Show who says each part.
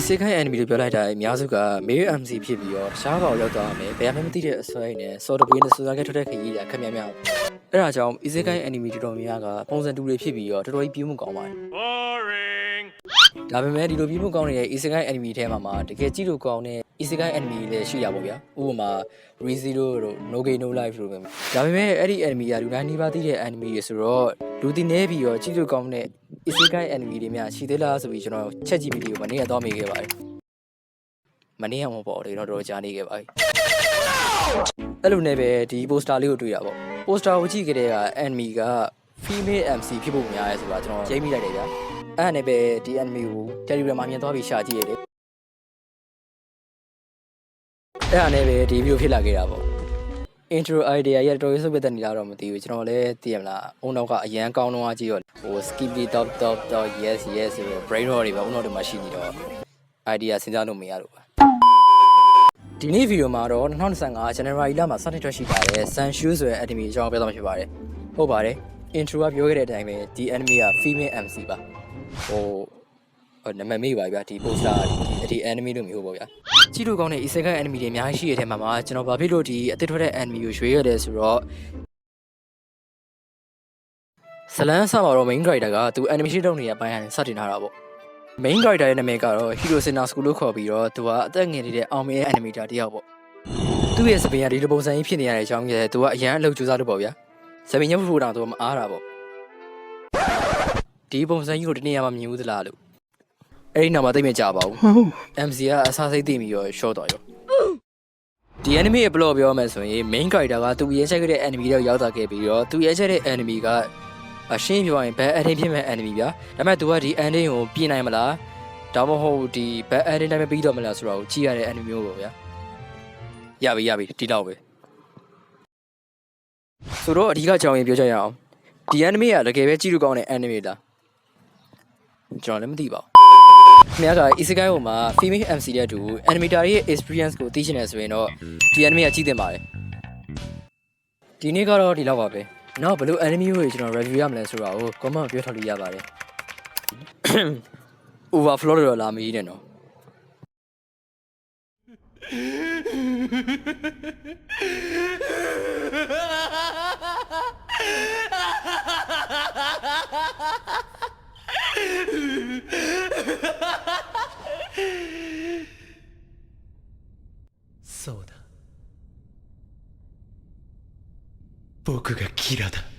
Speaker 1: Isekai anime လို့ပြောလိုက်တာအများစုက Male MC ဖြစ်ပြီးတော့ရှားပေါက်ရောက်သွားမယ်ဘယ်မှမသိတဲ့အစွဲနဲ့စော်တပွေးနဲ့စူဇာကထွက်တဲ့ခရီးတွေကခက်များများအဲ့ဒါကြောင့် Isekai anime တော်တော်များများကပုံစံတူတွေဖြစ်ပြီးတော့တော်တော်ကြီးပြင်းမှုကောင်းပါတယ် boring ဒါပေမဲ့ဒီလိုပြင်းမှုကောင်းနေတဲ့ Isekai anime ထဲမှာတကယ်ကြည့်လို့ကောင်းတဲ့ Isekai anime လည်းရှိရပါဗျာဥပမာ ReZero တို့ No Game No Life တို့ပဲဒါပေမဲ့အဲ့ဒီ anime ကလူတိုင်းနှီးပါသိတဲ့ anime တွေဆိုတော့လူသိနေပြီးတော့ကြည့်လို့ကောင်းတဲ့ Isekai anime တွေများရှိသေးလားဆိုပြီးကျွန်တော်ချက်ကြည့်ဗီဒီယိုမနေ့ကသွားမိခဲ့ပါတယ်မနေ့ကမပေါ့လေတော့တော်ကြာနေခဲ့ပါပြီအဲ့လိုနဲ့ပဲဒီ poster လေးကိုတွေ့ရပါ poster ကိုကြည့်ကြတဲ့က anime က female MC ဖြစ်ဖို့များရဲဆိုတာကျွန်တော်ချိန်မိလိုက်တယ်ဗျာအဲ့ဒါနဲ့ပဲဒီ anime ကို Telegram မှာမြင်သွားပြီးရှာကြည့်ရတယ်အဲ့ဒါနဲ့ပဲဒီ video ဖြစ်လာခဲ့တာပေါ့ intro idea ရတော်ရေးစုပ်ပြတ်နေလာတော့မသိဘူးကျွန်တော်လည်းသိရမလားအုံနောက်ကအရန်ကောင်းတော့ကြည့်တော့ဟို skiply top yes ဆိုတော့ brain rot တွေပဲအုံနောက်တွေမှာရှိနေတော့ idea စဉ်းစားလို့မရတော့ပါဒီနေ့ဗီဒီယိုမှာတော့2025 January လမှာစတင်ထွက်ရှိလာတဲ့ Sanshu ဆိုတဲ့ anime အကြောင်းပြောသွားမှာဖြစ်ပါတယ်ဟုတ်ပါတယ် intro ကပြောခဲ့တဲ့အတိုင်းပဲဒီ anime က female MC ပါဟိုနာမည်မေ့ပါဗျာဒီ poster ဒီ anime လို့မျိုးပေါ့ဗျာကြည့်လို့ကောင်းတဲ့ Isekai anime တွေအများကြီးရှိတဲ့ထဲမှာကျွန်တော်ဘာဖြစ်လို့ဒီအသစ်ထွက်တဲ့ anime ကိုရွေးရတယ်ဆိုတော့ဇလန်းဆမှာတော့ main character ကသူ animation လုပ်နေတဲ့အပိုင်းကနေစတင်ထားတာပေါ့ main character ရဲ့နာမည်ကတော့ Hirosena School လို့ခေါ်ပြီးတော့သူကအသက်ငယ်နေတဲ့အောင်မြင်တဲ့ animator တယောက်ပေါ့သူ့ရဲ့စပင်ကဒီလိုပုံစံကြီးဖြစ်နေရတဲ့အကြောင်းကြီးသူကအရန်အလုပ်ကြိုးစားလို့ပေါ့ဗျာစပင်ညဖူတောင်သူကမအားတာပေါ့ဒီပုံစံကြီးကိုတနေ့မှမမြင်ဘူးသလားလို့အဲ့ဒီနောက်မှာသိမကြပါဘူး MC ကအစားစိတ်သိပြီးတော့ short တော့ရောဒီ anime ရဲ့ plot ပြောမယ်ဆိုရင် main character ကသူရဲချက်ခဲ့တဲ့ anime တွေကိုရောက်တာခဲ့ပြီးတော့သူရဲချက်တဲ့ anime ကအရှင်းပြောရင် bad ending ဖြစ်မဲ့ anime ဗျာဒါပေမဲ့ तू ကဒီ ending ကိုပြင်နိုင်မလားဒါမှမဟုတ်ဒီ bad ending တိုင်းပဲပြီးတော့မလားဆိုတော့ကြည့်ရတဲ့ anime မျိုးပေါ့ဗျာရပြီဒီတော့ပဲဆိုတော့အဓိကအကြောင်းရင်းပြောကြရအောင်ဒီ anime ကတကယ်ပဲကြည့်လို့ကောင်းတဲ့ anime လားကျွန်တော်လည်းမသိပါဘူးခင်ဗျားက Isekai ဟိုမှာ female MC တဲ့တူ animator ရဲ့ experience ကိုသိချင်တယ်ဆိုရင်တော့ဒီ anime ကကြည့်သင့်ပါတယ်ဒီနေ့ကတော့ဒီလောက်ပါပဲနောက်ဘယ်လို anime ကိုကျွန်တော် review ရမလဲဆိုတာကို comment ပြောထားလို့ရပါတယ် overflow တော့လာမကြီးနဲ့နော်
Speaker 2: そうだ僕がキラだ